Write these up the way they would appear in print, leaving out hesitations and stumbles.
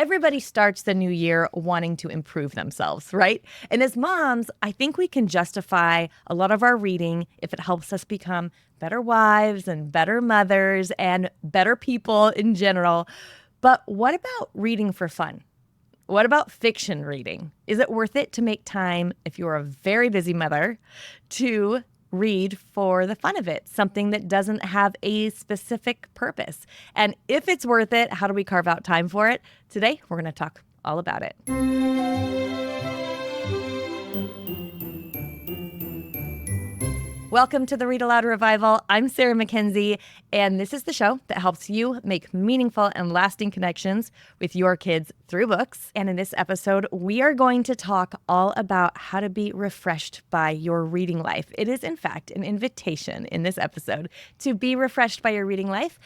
Everybody starts the new year wanting to improve themselves, right? And as moms, I think we can justify a lot of our reading if it helps us become better wives and better mothers and better people in general. But what about reading for fun? What about fiction reading? Is it worth it to make time, if you're a very busy mother, to read for the fun of it, something that doesn't have a specific purpose? And if it's worth it, how do we carve out time for it? Today, we're going to talk all about it. Welcome to the Read-Aloud Revival. I'm Sarah Mackenzie, and this is the show that helps you make meaningful and lasting connections with your kids through books. And in this episode, we are going to talk all about how to be refreshed by your reading life. It is, in fact, an invitation in this episode to be refreshed by your reading life.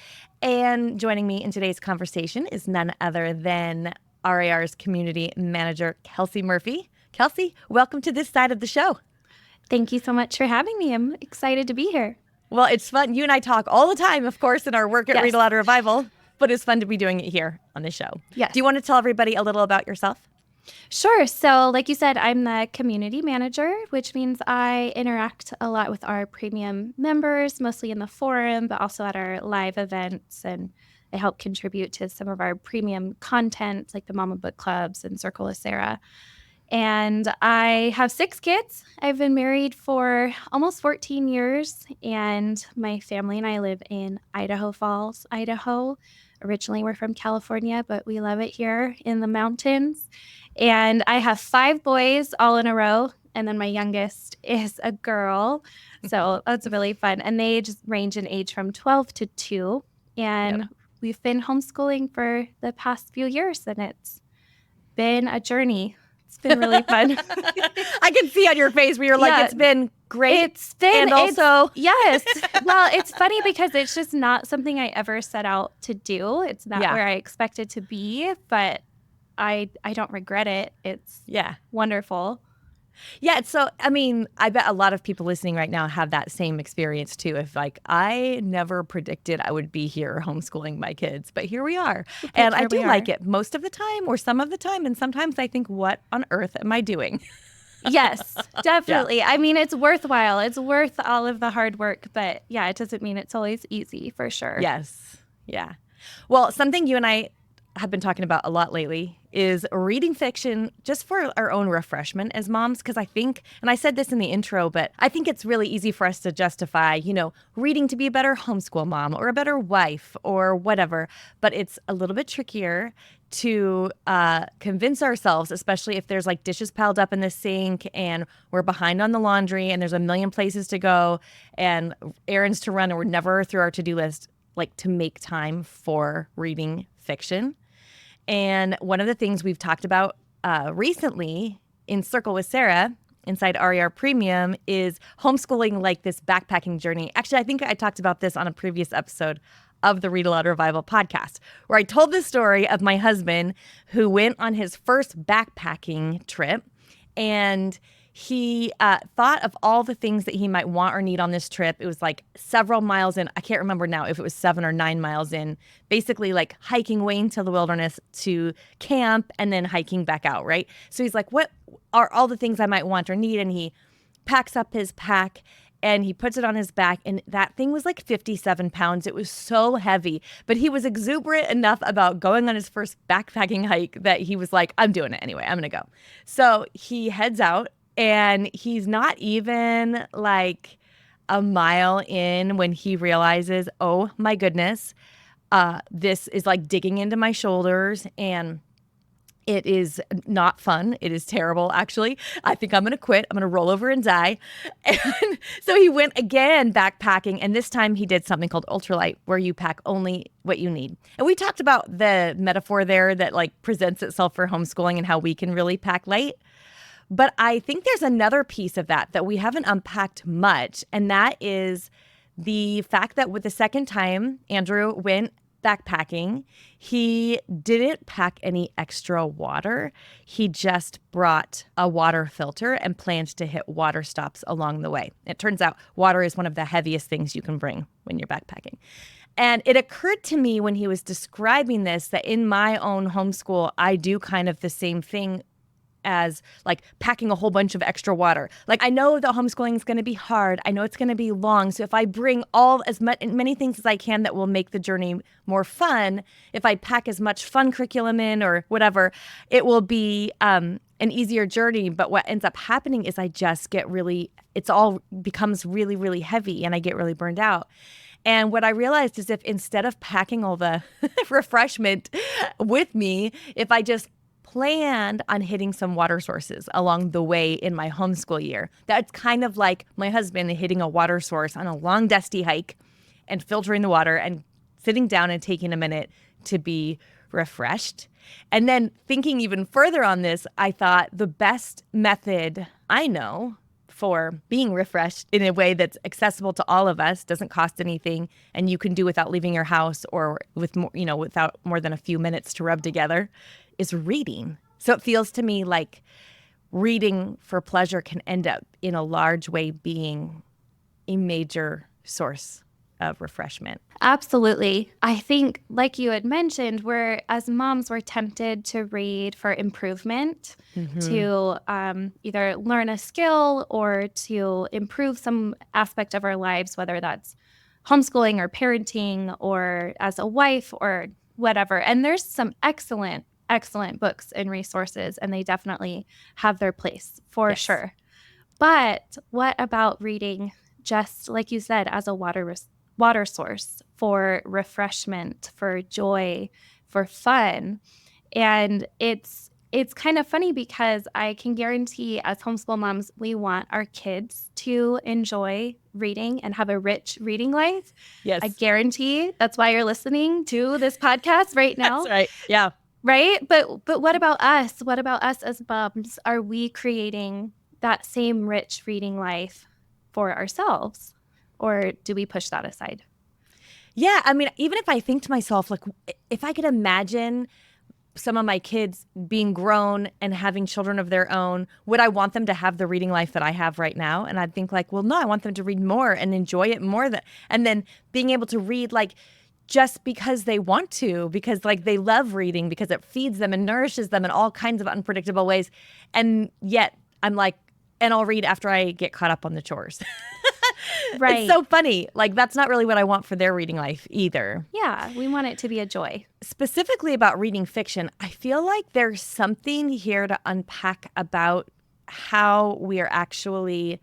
And joining me in today's conversation is none other than RAR's community manager, Kelsey Murphy. Kelsey, welcome to this side of the show. Thank you so much for having me. I'm excited to be here. Well, it's fun. You and I talk all the time, of course, in our work at Yes. Read-Aloud Revival, but it's fun to be doing it here on the show. Yes. Do you want to tell everybody a little about yourself? Sure. So like you said, I'm the community manager, which means I interact a lot with our premium members, mostly in the forum, but also at our live events. And I help contribute to some of our premium content, like the Mama Book Clubs and Circle with Sarah. And I have 6 kids. I've been married for almost 14 years, and my family and I live in Idaho Falls, Idaho. Originally, we're from California, but we love it here in the mountains. And I have 5 boys all in a row, and then my youngest is a girl. So that's really fun. And they just range in age from 12 to 2. And We've been homeschooling for the past few years, and it's been a journey. It's been really fun. I can see on your face where you're like, it's been great. It's been, and also, yes. Well, it's funny because it's just not something I ever set out to do. It's not where I expected to be, but I don't regret it. It's wonderful. Yeah. So, I mean, I bet a lot of people listening right now have that same experience too. If like, I never predicted I would be here homeschooling my kids, but here we are. And I do like it most of the time or some of the time. And sometimes I think, what on earth am I doing? Yes, definitely. I mean, it's worthwhile. It's worth all of the hard work, but yeah, it doesn't mean it's always easy for sure. Yes. Yeah. Well, something you and I have been talking about a lot lately is reading fiction just for our own refreshment as moms. Because I think, and I said this in the intro, but I think it's really easy for us to justify, reading to be a better homeschool mom or a better wife or whatever. But it's a little bit trickier to convince ourselves, especially if there's like dishes piled up in the sink and we're behind on the laundry and there's a million places to go and errands to run and we're never through our to-do list, like to make time for reading fiction. And one of the things we've talked about recently in Circle with Sarah inside RAR Premium is homeschooling like this backpacking journey. Actually, I think I talked about this on a previous episode of the Read-Aloud Revival podcast, where I told the story of my husband who went on his first backpacking trip, and he thought of all the things that he might want or need on this trip. It was like several miles in. I can't remember now if it was 7 or 9 miles in, basically like hiking way into the wilderness to camp and then hiking back out, right? So he's like, what are all the things I might want or need? And he packs up his pack and he puts it on his back, and that thing was like 57 pounds. It was so heavy, but he was exuberant enough about going on his first backpacking hike that he was like, I'm doing it anyway. I'm going to go. So he heads out. And he's not even like a mile in when he realizes, oh my goodness, this is like digging into my shoulders and it is not fun. It is terrible, actually. I think I'm going to quit. I'm going to roll over and die. And so he went again backpacking, and this time he did something called ultralight, where you pack only what you need. And we talked about the metaphor there that like presents itself for homeschooling and how we can really pack light. But I think there's another piece of that we haven't unpacked much, and that is the fact that with the second time Andrew went backpacking, he didn't pack any extra water. He just brought a water filter and planned to hit water stops along the way. It turns out water is one of the heaviest things you can bring when you're backpacking. And it occurred to me when he was describing this that in my own homeschool, I do kind of the same thing as like packing a whole bunch of extra water. Like I know the homeschooling is going to be hard. I know it's going to be long. So if I bring many things as I can that will make the journey more fun, if I pack as much fun curriculum in or whatever, it will be an easier journey. But what ends up happening is I just get it's all becomes really, really heavy and I get really burned out. And what I realized is if instead of packing all the refreshment with me, if I just planned on hitting some water sources along the way in my homeschool year. That's kind of like my husband hitting a water source on a long, dusty hike and filtering the water and sitting down and taking a minute to be refreshed. And then thinking even further on this, I thought the best method I know for being refreshed in a way that's accessible to all of us, doesn't cost anything, and you can do without leaving your house or without more than a few minutes to rub together, is reading. So it feels to me like reading for pleasure can end up in a large way being a major source of refreshment. Absolutely. I think, like you had mentioned, as moms, we're tempted to read for improvement, to either learn a skill or to improve some aspect of our lives, whether that's homeschooling or parenting or as a wife or whatever. And there's some excellent books and resources, and they definitely have their place for sure. But what about reading, just like you said, as a water source for refreshment, for joy, for fun? And it's kind of funny because I can guarantee as homeschool moms, we want our kids to enjoy reading and have a rich reading life. Yes. I guarantee that's why you're listening to this podcast right now. That's right. Yeah. Right? But what about us? What about us as moms? Are we creating that same rich reading life for ourselves? Or do we push that aside? Yeah. I mean, even if I think to myself, like, if I could imagine some of my kids being grown and having children of their own, would I want them to have the reading life that I have right now? And I'd think like, well, no, I want them to read more and enjoy it more. And then being able to read like just because they want to, because like they love reading, because it feeds them and nourishes them in all kinds of unpredictable ways. And yet I'm like, and I'll read after I get caught up on the chores. Right. It's so funny. Like that's not really what I want for their reading life either. Yeah, we want it to be a joy. Specifically about reading fiction, I feel like there's something here to unpack about how we are actually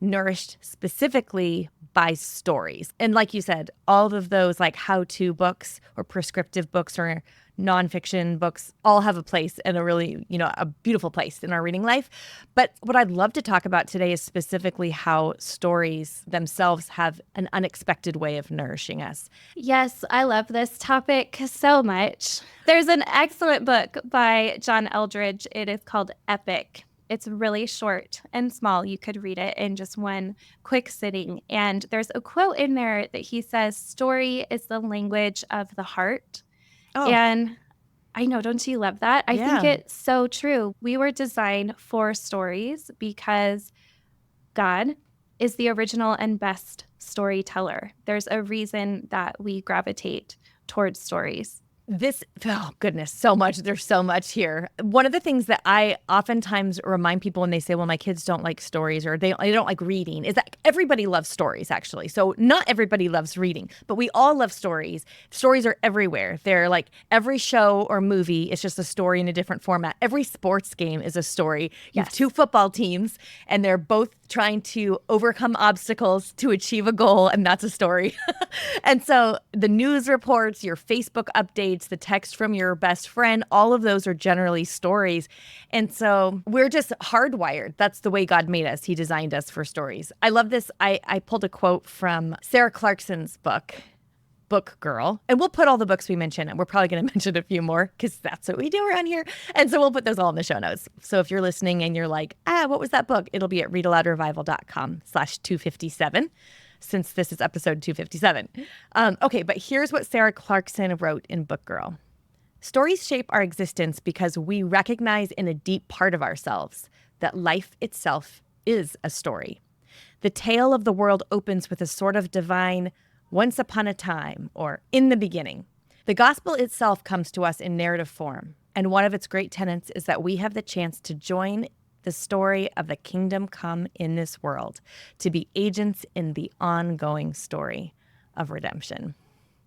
nourished specifically by stories. And like you said, all of those like how-to books or prescriptive books or nonfiction books all have a place and a really, a beautiful place in our reading life. But what I'd love to talk about today is specifically how stories themselves have an unexpected way of nourishing us. Yes, I love this topic so much. There's an excellent book by John Eldredge. It is called Epic. It's really short and small. You could read it in just one quick sitting. And there's a quote in there that he says, "Story is the language of the heart." Oh. And I know, don't you love that? I think it's so true. We were designed for stories because God is the original and best storyteller. There's a reason that we gravitate towards stories. Oh goodness, so much. There's so much here. One of the things that I oftentimes remind people when they say, well, my kids don't like stories or they don't like reading, is that everybody loves stories, actually. So not everybody loves reading, but we all love stories. Stories are everywhere. They're like every show or movie is just a story in a different format. Every sports game is a story. You have two football teams and they're both trying to overcome obstacles to achieve a goal, and that's a story. And so the news reports, your Facebook updates, the text from your best friend, all of those are generally stories. And so we're just hardwired. That's the way God made us. He designed us for stories. I love this. I pulled a quote from Sarah Clarkson's book Girl. And we'll put all the books we mentioned, and we're probably going to mention a few more because that's what we do around here. And so we'll put those all in the show notes. So if you're listening and you're like, what was that book? It'll be at readaloudrevival.com/257, since this is episode 257. Okay, but here's what Sarah Clarkson wrote in Book Girl. "Stories shape our existence because we recognize in a deep part of ourselves that life itself is a story. The tale of the world opens with a sort of divine once upon a time, or in the beginning. The gospel itself comes to us in narrative form, and one of its great tenets is that we have the chance to join the story of the kingdom come in this world, to be agents in the ongoing story of redemption.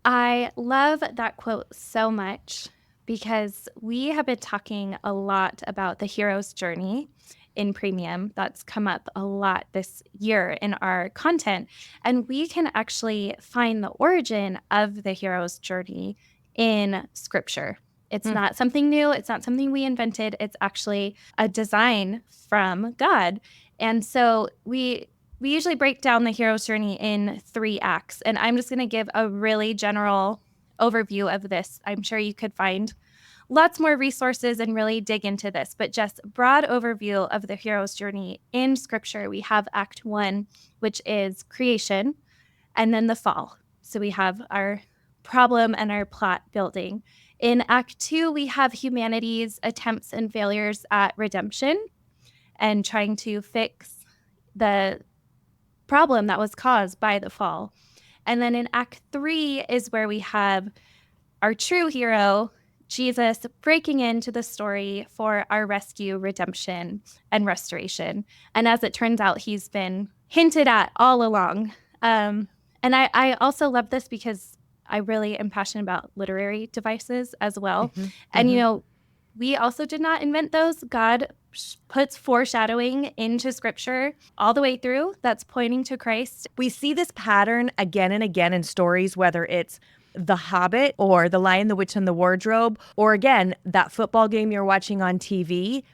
I love that quote so much because we have been talking a lot about the hero's journey in premium. That's come up a lot this year in our content. And we can actually find the origin of the hero's journey in scripture. It's not something new. It's not something we invented. It's actually a design from God. And so we usually break down the hero's journey in 3 acts. And I'm just going to give a really general overview of this. I'm sure you could find lots more resources and really dig into this, but just broad overview of the hero's journey in scripture. We have Act 1, which is creation, and then the fall. So we have our problem and our plot building. In Act 2, we have humanity's attempts and failures at redemption and trying to fix the problem that was caused by the fall. And then in Act 3 is where we have our true hero, Jesus, breaking into the story for our rescue, redemption, and restoration. And as it turns out, he's been hinted at all along. And I also love this because I really am passionate about literary devices as well. And, you know, we also did not invent those. God puts foreshadowing into scripture all the way through that's pointing to Christ. We see this pattern again and again in stories, whether it's The Hobbit or The Lion, the Witch, and the Wardrobe, or again, that football game you're watching on TV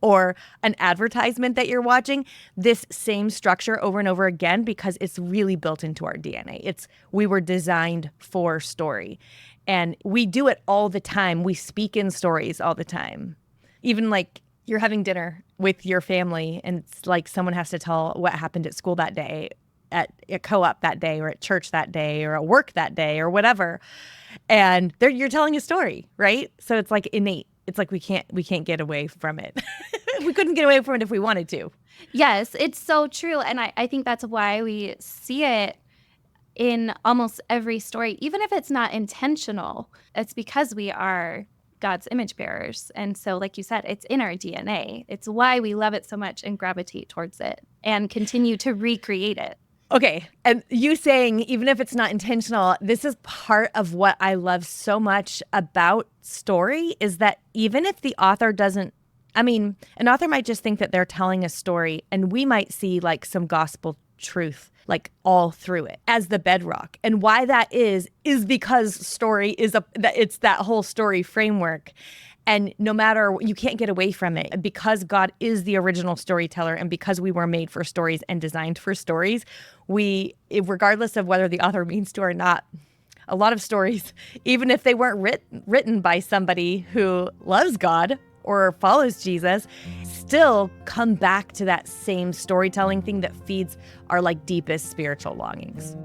or an advertisement that you're watching, this same structure over and over again, because it's really built into our DNA. We were designed for story. And we do it all the time. We speak in stories all the time. Even like you're having dinner with your family and it's like someone has to tell what happened at school that day, at a co-op that day, or at church that day, or at work that day, or whatever. And you're telling a story, right? So it's like innate. It's like we can't get away from it. We couldn't get away from it if we wanted to. Yes, it's so true. And I think that's why we see it in almost every story, even if it's not intentional. It's because we are God's image bearers. And so, like you said, it's in our DNA. It's why we love it so much and gravitate towards it and continue to recreate it. Okay. And you saying, even if it's not intentional, this is part of what I love so much about story, is that even if the author doesn't, an author might just think that they're telling a story, and we might see like some gospel truth like all through it as the bedrock. And why that is because story it's that whole story framework. And no matter, you can't get away from it, because God is the original storyteller, and because we were made for stories and designed for stories, regardless of whether the author means to or not, a lot of stories, even if they weren't written by somebody who loves God or follows Jesus, still come back to that same storytelling thing that feeds our like deepest spiritual longings.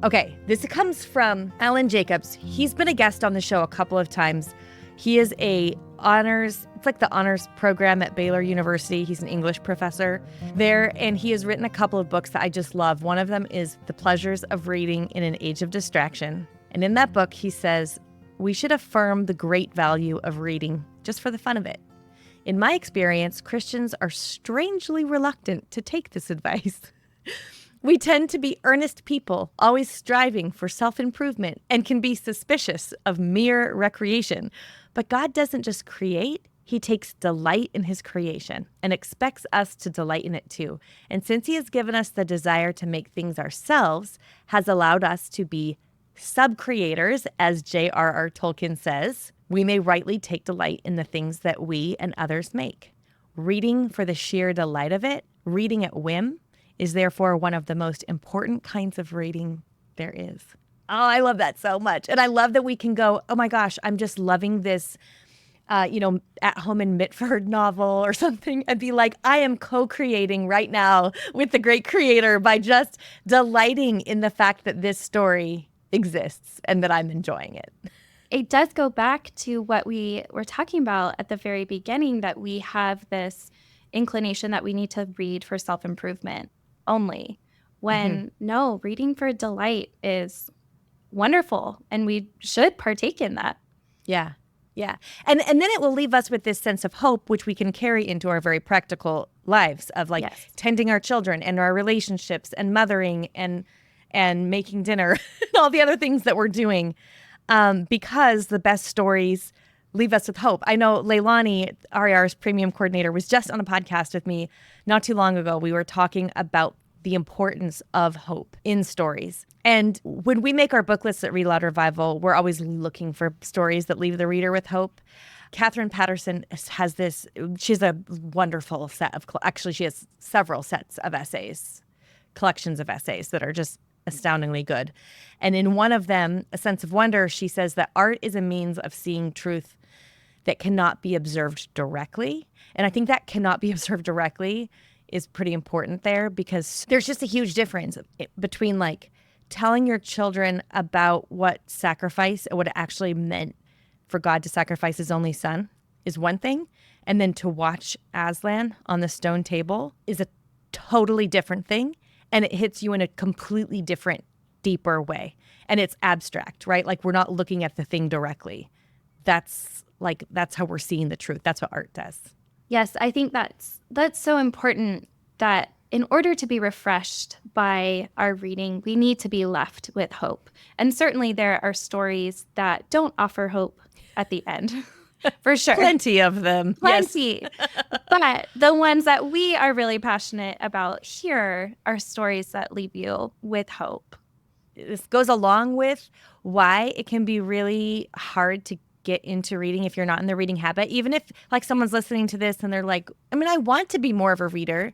Okay, this comes from Alan Jacobs. He's been a guest on the show a couple of times. He is it's like the honors program at Baylor University. He's an English professor there, and he has written a couple of books that I just love. One of them is The Pleasures of Reading in an Age of Distraction. And in that book, he says, we should affirm the great value of reading just for the fun of it. In my experience, Christians are strangely reluctant to take this advice. We tend to be earnest people, always striving for self-improvement, and can be suspicious of mere recreation. But God doesn't just create, He takes delight in His creation and expects us to delight in it too. And since He has given us the desire to make things ourselves, has allowed us to be sub-creators, as J.R.R. Tolkien says, we may rightly take delight in the things that we and others make. Reading for the sheer delight of it, reading at whim, is therefore one of the most important kinds of reading there is. Oh, I love that so much. And I love that we can go, oh my gosh, I'm just loving this, At Home in Mitford novel or something, and be like, I am co-creating right now with the great creator by just delighting in the fact that this story exists and that I'm enjoying it. It does go back to what we were talking about at the very beginning, that we have this inclination that we need to read for self-improvement only. When no, reading for delight is wonderful, and we should partake in that. Yeah. Yeah. And then it will leave us with this sense of hope, which we can carry into our very practical lives of like tending our children and our relationships and mothering and making dinner and all the other things that we're doing, because the best stories leave us with hope. I know Leilani, RAR's premium coordinator, was just on a podcast with me not too long ago. We were talking about the importance of hope in stories. And when we make our book lists at Read-Aloud Revival, we're always looking for stories that leave the reader with hope. Catherine Patterson has this, she has a wonderful set of, actually she has several sets of essays, collections of essays that are just astoundingly good. And in one of them, A Sense of Wonder, she says that art is a means of seeing truth that cannot be observed directly. And I think that cannot be observed directly is pretty important there, because there's just a huge difference between like telling your children about what sacrifice, what it actually meant for God to sacrifice his only son is one thing. And then to watch Aslan on the stone table is a totally different thing. And it hits you in a completely different, deeper way. And it's abstract, right? Like we're not looking at the thing directly. That's how we're seeing the truth. That's what art does. Yes, I think that's so important, that in order to be refreshed by our reading, we need to be left with hope. And certainly there are stories that don't offer hope at the end, for sure. Plenty of them. Plenty. Yes. But the ones that we are really passionate about here are stories that leave you with hope. This goes along with why it can be really hard to get into reading if you're not in the reading habit. Even if like someone's listening to this and they're like, I mean, I want to be more of a reader,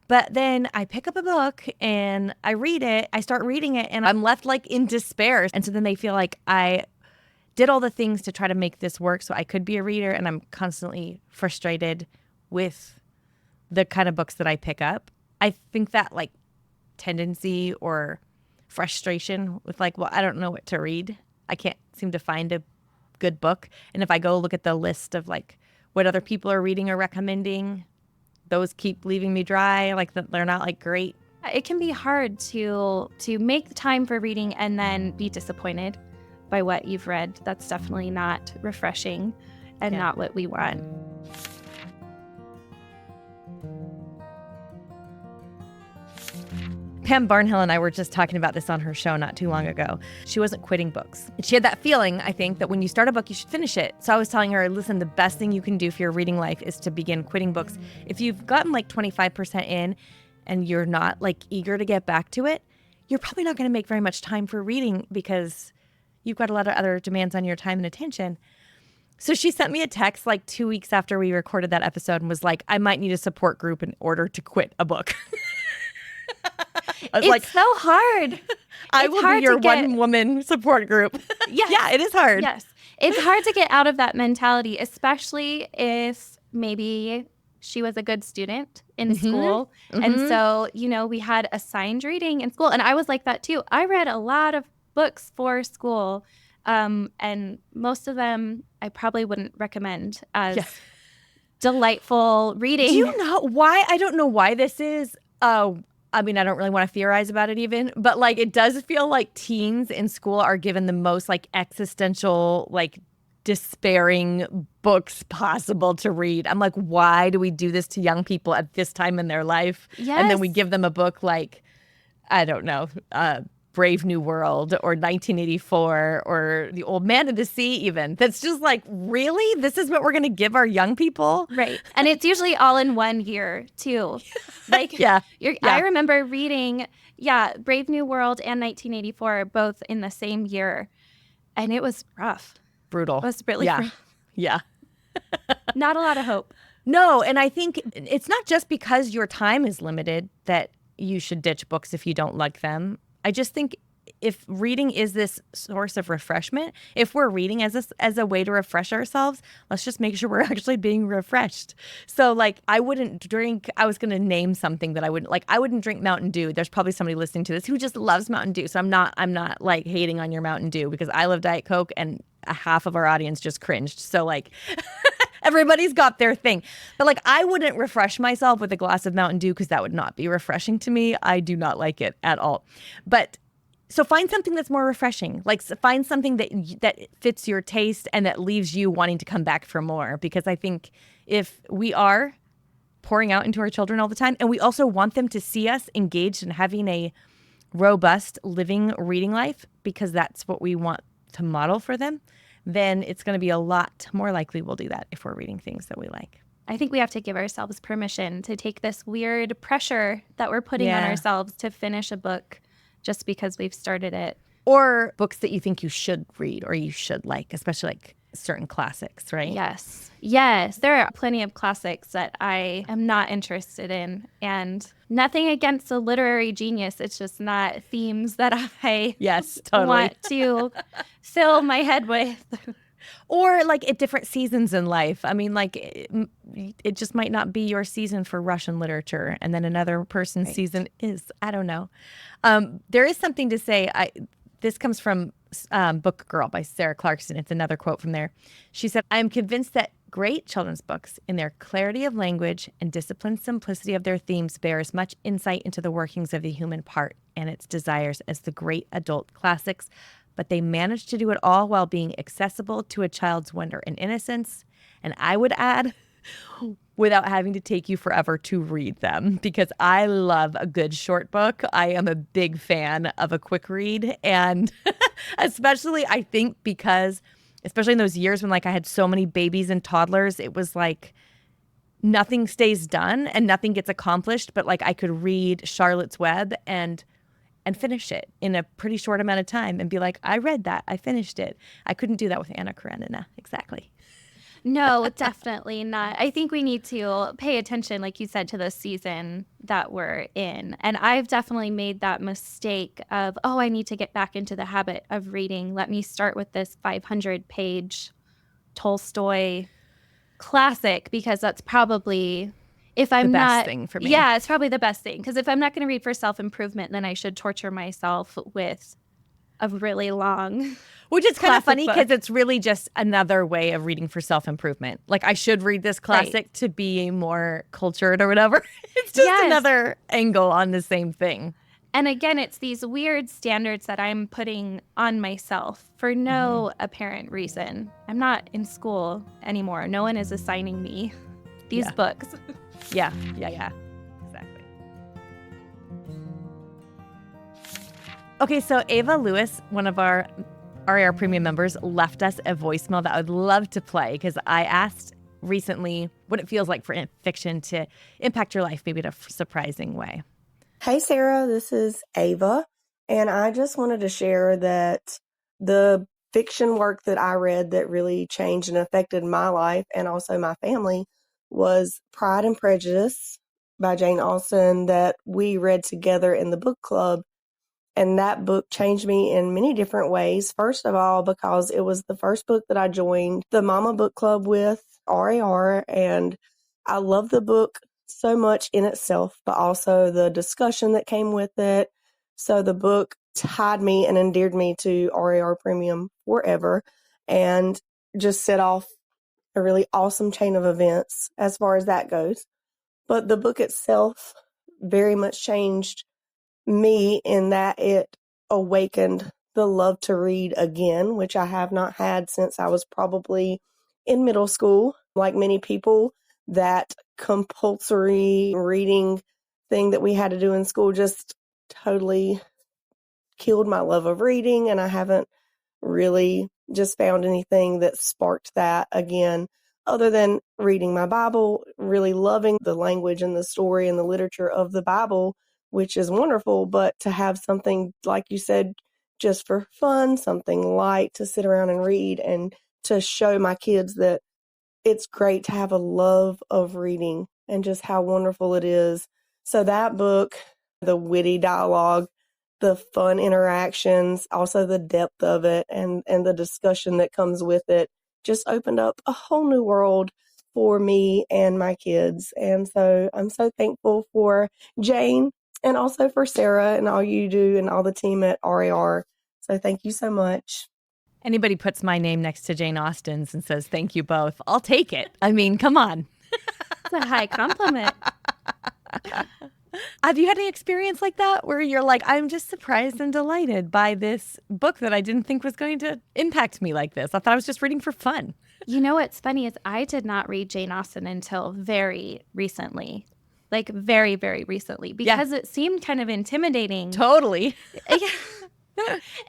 but then I pick up a book and I read it, I start reading it, and I'm left like in despair. And so then they feel like I did all the things to try to make this work so I could be a reader, and I'm constantly frustrated with the kind of books that I pick up. I think that like tendency or frustration with like, well, I don't know what to read. I can't seem to find a good book. And if I go look at the list of like what other people are reading or recommending, those keep leaving me dry. Like they're not like great. It can be hard to make the time for reading and then be disappointed by what you've read. That's definitely not refreshing and not what we want. Pam Barnhill and I were just talking about this on her show not too long ago. She wasn't quitting books. She had that feeling, I think, that when you start a book, you should finish it. So I was telling her, listen, the best thing you can do for your reading life is to begin quitting books. If you've gotten like 25% in and you're not like eager to get back to it, you're probably not going to make very much time for reading because you've got a lot of other demands on your time and attention. So she sent me a text like 2 weeks after we recorded that episode and was like, I might need a support group in order to quit a book. It's like, so hard. I will be your one-woman support group. Yes. Yeah, it is hard. Yes. It's hard to get out of that mentality, especially if maybe she was a good student in school. And so, we had assigned reading in school. And I was like that too. I read a lot of books for school. And most of them I probably wouldn't recommend as delightful reading. Do you know why? I don't know why this is. I mean, I don't really want to theorize about it even, but like it does feel like teens in school are given the most like existential, like despairing books possible to read. I'm like, why do we do this to young people at this time in their life? Yes. And then we give them a book like, I don't know, Brave New World or 1984 or The Old Man of the Sea even. That's just like, really? This is what we're going to give our young people? Right. And it's usually all in 1 year too. Like, I remember reading, Brave New World and 1984 both in the same year. And it was rough. Brutal. It was really rough. Yeah. Not a lot of hope. No. And I think it's not just because your time is limited that you should ditch books if you don't like them. I just think if reading is this source of refreshment, if we're reading as a way to refresh ourselves, let's just make sure we're actually being refreshed. So like I wouldn't drink, I was going to name something that I wouldn't like. I wouldn't drink Mountain Dew. There's probably somebody listening to this who just loves Mountain Dew. So I'm not like hating on your Mountain Dew because I love Diet Coke and half of our audience just cringed. So like Everybody's got their thing. But like, I wouldn't refresh myself with a glass of Mountain Dew because that would not be refreshing to me. I do not like it at all. But so find something that's more refreshing. Like find something that fits your taste and that leaves you wanting to come back for more. Because I think if we are pouring out into our children all the time, and we also want them to see us engaged and having a robust living reading life because that's what we want to model for them, then it's going to be a lot more likely we'll do that if we're reading things that we like. I think we have to give ourselves permission to take this weird pressure that we're putting on ourselves to finish a book just because we've started it. Or books that you think you should read or you should like, especially like certain classics, right? Yes. Yes. There are plenty of classics that I am not interested in. And nothing against a literary genius. It's just not themes that I want to fill my head with. Or like at different seasons in life. I mean, like it just might not be your season for Russian literature. And then another person's season is. I don't know. There is something to say. This comes from Book Girl by Sarah Clarkson. It's another quote from there. She said, "I am convinced that great children's books, in their clarity of language and disciplined simplicity of their themes, bear as much insight into the workings of the human part and its desires as the great adult classics, but they manage to do it all while being accessible to a child's wonder and innocence." And I would add, without having to take you forever to read them, because I love a good short book. I am a big fan of a quick read. And especially, I think, because especially in those years when like I had so many babies and toddlers, it was like nothing stays done and nothing gets accomplished. But like I could read Charlotte's Web and finish it in a pretty short amount of time and be like, I read that. I finished it. I couldn't do that with Anna Karenina. Exactly. No, definitely not. I think we need to pay attention, like you said, to the season that we're in. And I've definitely made that mistake of, I need to get back into the habit of reading. Let me start with this 500-page Tolstoy classic because that's probably, if I'm the best not, thing for me. Yeah, it's probably the best thing. Because if I'm not going to read for self-improvement, then I should torture myself with a really long, which is kind of funny because it's really just another way of reading for self-improvement. Like I should read this classic to be more cultured or whatever. It's just another angle on the same thing. And again, it's these weird standards that I'm putting on myself for no apparent reason. I'm not in school anymore. No one is assigning me these books. Yeah. Okay, so Ava Lewis, one of our RAR Premium members, left us a voicemail that I would love to play because I asked recently what it feels like for fiction to impact your life, maybe in a surprising way. Hey, Sarah, this is Ava, and I just wanted to share that the fiction work that I read that really changed and affected my life and also my family was Pride and Prejudice by Jane Austen that we read together in the book club. And that book changed me in many different ways. First of all, because it was the first book that I joined the Mama Book Club with, RAR, and I love the book so much in itself, but also the discussion that came with it. So the book tied me and endeared me to RAR Premium forever and just set off a really awesome chain of events as far as that goes. But the book itself very much changed me in that it awakened the love to read again, which I have not had since I was probably in middle school. Like many people, that compulsory reading thing that we had to do in school just totally killed my love of reading, and I haven't really just found anything that sparked that again, other than reading my Bible, really loving the language and the story and the literature of the Bible, which is wonderful, but to have something, like you said, just for fun, something light to sit around and read, and to show my kids that it's great to have a love of reading and just how wonderful it is. So that book, the witty dialogue, the fun interactions, also the depth of it and the discussion that comes with it just opened up a whole new world for me and my kids. And so I'm so thankful for Jane and also for Sarah and all you do and all the team at RAR. So thank you so much. Anybody puts my name next to Jane Austen's and says, thank you both, I'll take it. I mean, come on. It's a high compliment. Have you had any experience like that where you're like, I'm just surprised and delighted by this book that I didn't think was going to impact me like this? I thought I was just reading for fun. You know what's funny is I did not read Jane Austen until very recently. Like very, very recently, because it seemed kind of intimidating. Totally.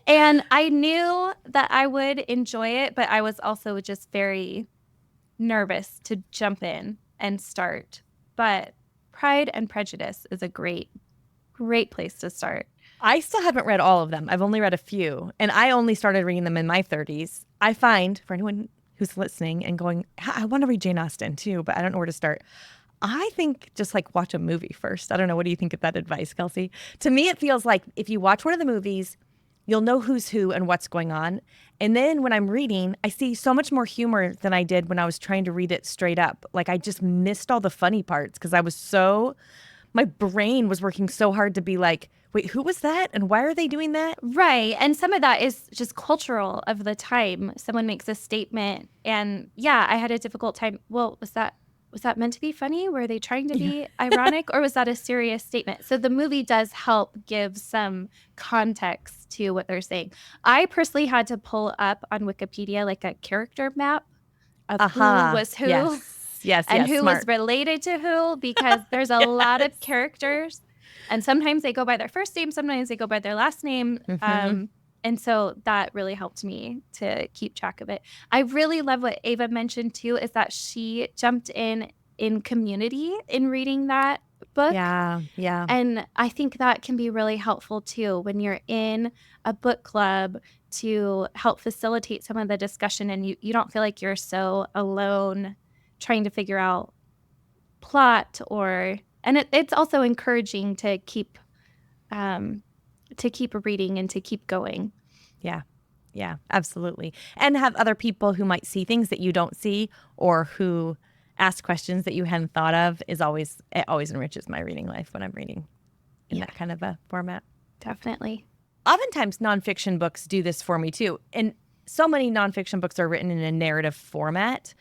And I knew that I would enjoy it, but I was also just very nervous to jump in and start. But Pride and Prejudice is a great place to start. I still haven't read all of them. I've only read a few, and I only started reading them in my 30s. I find, for anyone who's listening and going, I want to read Jane Austen too, but I don't know where to start. I think just like watch a movie first. I don't know. What do you think of that advice, Kelsey? To me, it feels like if you watch one of the movies, you'll know who's who and what's going on. And then when I'm reading, I see so much more humor than I did when I was trying to read it straight up. Like I just missed all the funny parts because my brain was working so hard to be like, wait, who was that? And why are they doing that? Right. And some of that is just cultural of the time. Someone makes a statement and I had a difficult time. Well, was that meant to be funny? Were they trying to be ironic, or was that a serious statement? So the movie does help give some context to what they're saying. I personally had to pull up on Wikipedia like a character map of who was who. Yes, and who smart. was related to who, because there's a lot of characters. And sometimes they go by their first name, sometimes they go by their last name. Mm-hmm. And so that really helped me to keep track of it. I really love what Ava mentioned too, is that she jumped in community in reading that book. Yeah. And I think that can be really helpful too when you're in a book club to help facilitate some of the discussion, and you don't feel like you're so alone trying to figure out plot, and it's also encouraging to keep reading and to keep going. Yeah, absolutely. And have other people who might see things that you don't see, or who ask questions that you hadn't thought of. It always enriches my reading life when I'm reading in that kind of a format. Definitely. Oftentimes nonfiction books do this for me too. And so many nonfiction books are written in a narrative format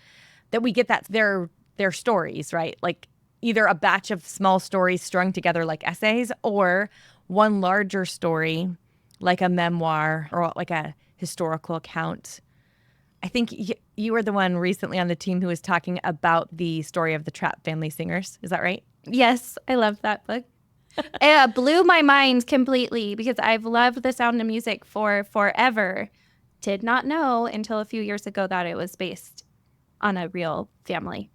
that we get that they're stories, right? Like either a batch of small stories strung together like essays, or one larger story like a memoir or like a historical account. I think you were the one recently on the team who was talking about the story of the Trapp family singers. Is that right? Yes, I love that book. It blew my mind completely because I've loved The Sound of Music for forever. Did not know until a few years ago that it was based on a real family.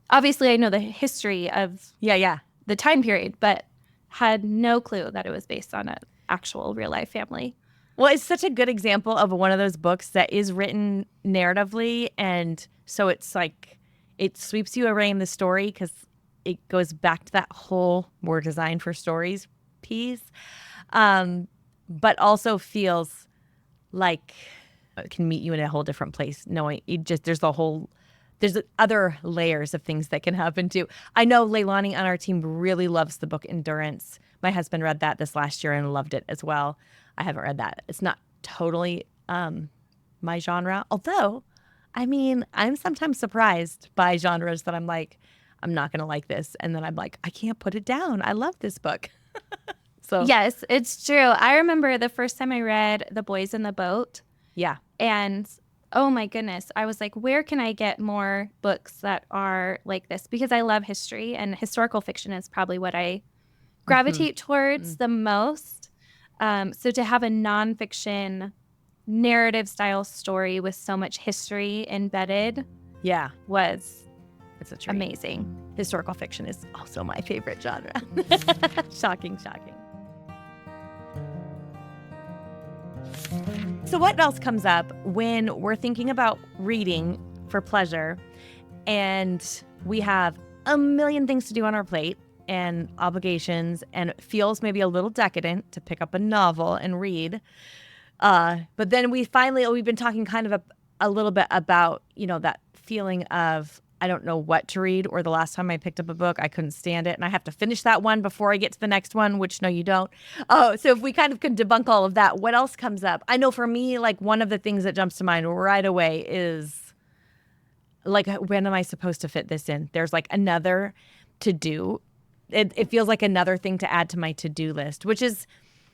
Obviously, I know the history of the time period, but had no clue that it was based on an actual real life family. Well, it's such a good example of one of those books that is written narratively, and so it's like it sweeps you away in the story because it goes back to that whole "we're designed for stories" piece, but also feels like it can meet you in a whole different place. Knowing there's other layers of things that can happen too. I know Leilani on our team really loves the book Endurance. My husband read that this last year and loved it as well. I haven't read that. It's not totally my genre. Although, I mean, I'm sometimes surprised by genres that I'm like, I'm not going to like this. And then I'm like, I can't put it down. I love this book. So yes, it's true. I remember the first time I read The Boys in the Boat. Yeah. And oh my goodness, I was like, where can I get more books that are like this? Because I love history, and historical fiction is probably what I gravitate towards the most. So to have a nonfiction narrative style story with so much history embedded was it's a treat. Amazing. Historical fiction is also my favorite genre. Shocking. So what else comes up when we're thinking about reading for pleasure and we have a million things to do on our plate and obligations, and it feels maybe a little decadent to pick up a novel and read. But then we've been talking kind of a little bit about, that feeling of I don't know what to read, or the last time I picked up a book, I couldn't stand it, and I have to finish that one before I get to the next one, which no, you don't. Oh, so if we kind of can debunk all of that, what else comes up? I know for me, like one of the things that jumps to mind right away is like, when am I supposed to fit this in? There's like another to do. It feels like another thing to add to my to-do list, which is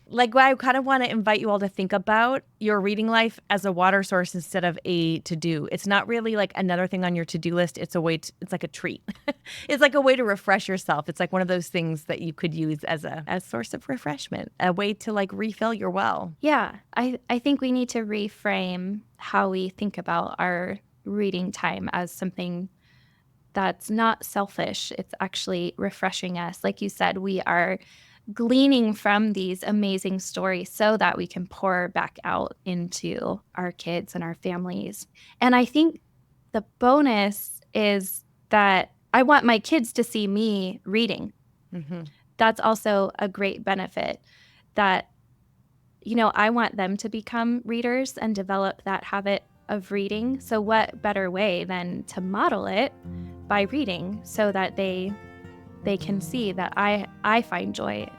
like why I kind of want to invite you all to think about your reading life as a water source instead of a to-do. It's not really like another thing on your to-do list. It's a way to, it's like a treat. It's like a way to refresh yourself. It's like one of those things that you could use as a source of refreshment, a way to like refill your well. Yeah, I think we need to reframe how we think about our reading time as something that's not selfish. It's actually refreshing us. Like you said, we are gleaning from these amazing stories so that we can pour back out into our kids and our families. And I think the bonus is that I want my kids to see me reading. Mm-hmm. That's also a great benefit that, you know, I want them to become readers and develop that habit of reading. So what better way than to model it by reading so that they can see that I find joy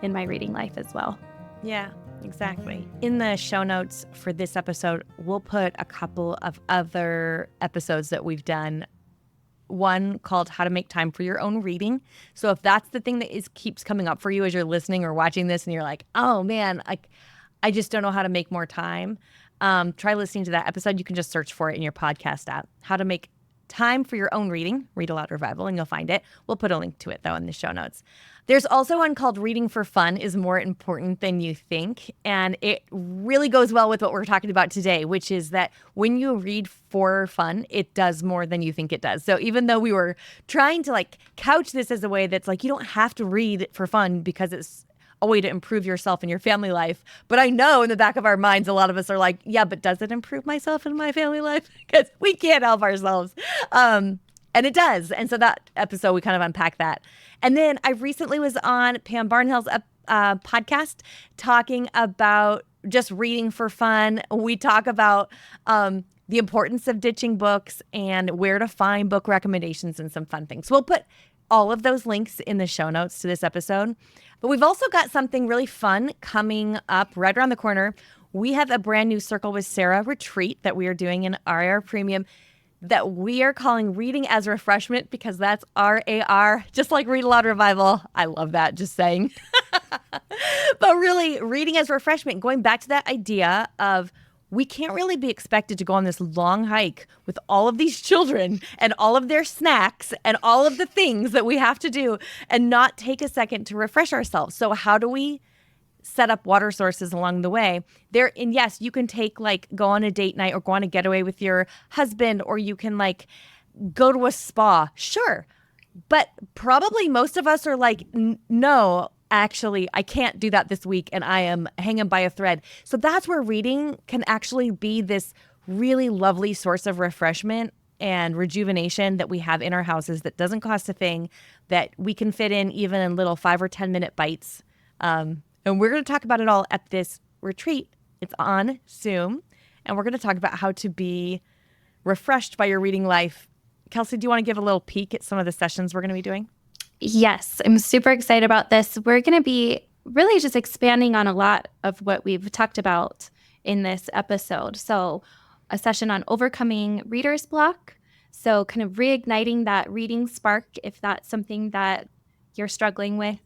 in my reading life as well. Yeah, exactly. In the show notes for this episode, we'll put a couple of other episodes that we've done. One called How to Make Time for Your Own Reading. So if that's the thing that keeps coming up for you as you're listening or watching this and you're like, oh man, I just don't know how to make more time, try listening to that episode. You can just search for it in your podcast app. How to Make Time for Your Own Reading, Read-Aloud Revival, and you'll find it. We'll put a link to it, though, in the show notes. There's also one called Reading for Fun is More Important Than You Think, and it really goes well with what we're talking about today, which is that when you read for fun, it does more than you think it does. So even though we were trying to like couch this as a way that's like you don't have to read for fun because it's a way to improve yourself and your family life. But I know in the back of our minds, a lot of us are like, yeah, but does it improve myself and my family life? Because we can't help ourselves. And it does. And so that episode, we kind of unpack that. And then I recently was on Pam Barnhill's podcast talking about just reading for fun. We talk about the importance of ditching books and where to find book recommendations and some fun things. We'll put all of those links in the show notes to this episode. But we've also got something really fun coming up right around the corner. We have a brand new Circle with Sarah retreat that we are doing in RAR Premium that we are calling Reading as Refreshment because that's RAR, just like Read-Aloud Revival. I love that, just saying. But really, Reading as Refreshment, going back to that idea of we can't really be expected to go on this long hike with all of these children and all of their snacks and all of the things that we have to do and not take a second to refresh ourselves. So how do we set up water sources along the way? And yes, you can go on a date night or go on a getaway with your husband, or you can go to a spa. Sure. But probably most of us are like, no, actually, I can't do that this week and I am hanging by a thread. So that's where reading can actually be this really lovely source of refreshment and rejuvenation that we have in our houses that doesn't cost a thing, that we can fit in even in little 5 or 10 minute bites. And we're going to talk about it all at this retreat. It's on Zoom, and we're going to talk about how to be refreshed by your reading life. Kelsey, do you want to give a little peek at some of the sessions we're going to be doing? Yes, I'm super excited about this. We're going to be really just expanding on a lot of what we've talked about in this episode. So a session on overcoming reader's block. So kind of reigniting that reading spark if that's something that you're struggling with.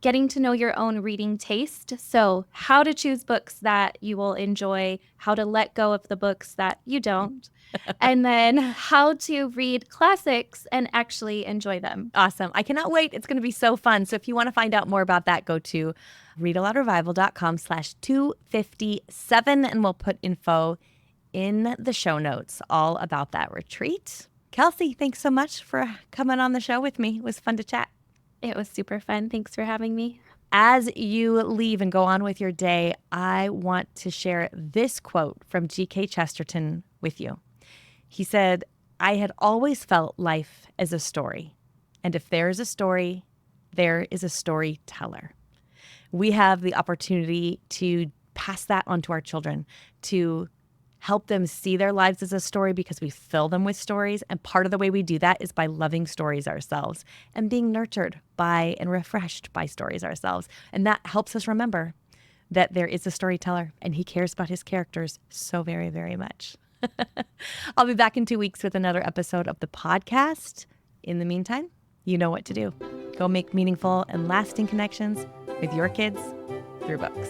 Getting to know your own reading taste. So how to choose books that you will enjoy, how to let go of the books that you don't, and then how to read classics and actually enjoy them. Awesome. I cannot wait. It's going to be so fun. So if you want to find out more about that, go to readaloudrevival.com/257, and we'll put info in the show notes all about that retreat. Kelsey, thanks so much for coming on the show with me. It was fun to chat. It was super fun. Thanks for having me. As you leave and go on with your day, I want to share this quote from G.K. Chesterton with you. He said, "I had always felt life as a story, and if there is a story, there is a storyteller." We have the opportunity to pass that on to our children, to help them see their lives as a story because we fill them with stories. And part of the way we do that is by loving stories ourselves and being nurtured by and refreshed by stories ourselves. And that helps us remember that there is a storyteller and he cares about his characters so very, very much. I'll be back in 2 weeks with another episode of the podcast. In the meantime, you know what to do. Go make meaningful and lasting connections with your kids through books.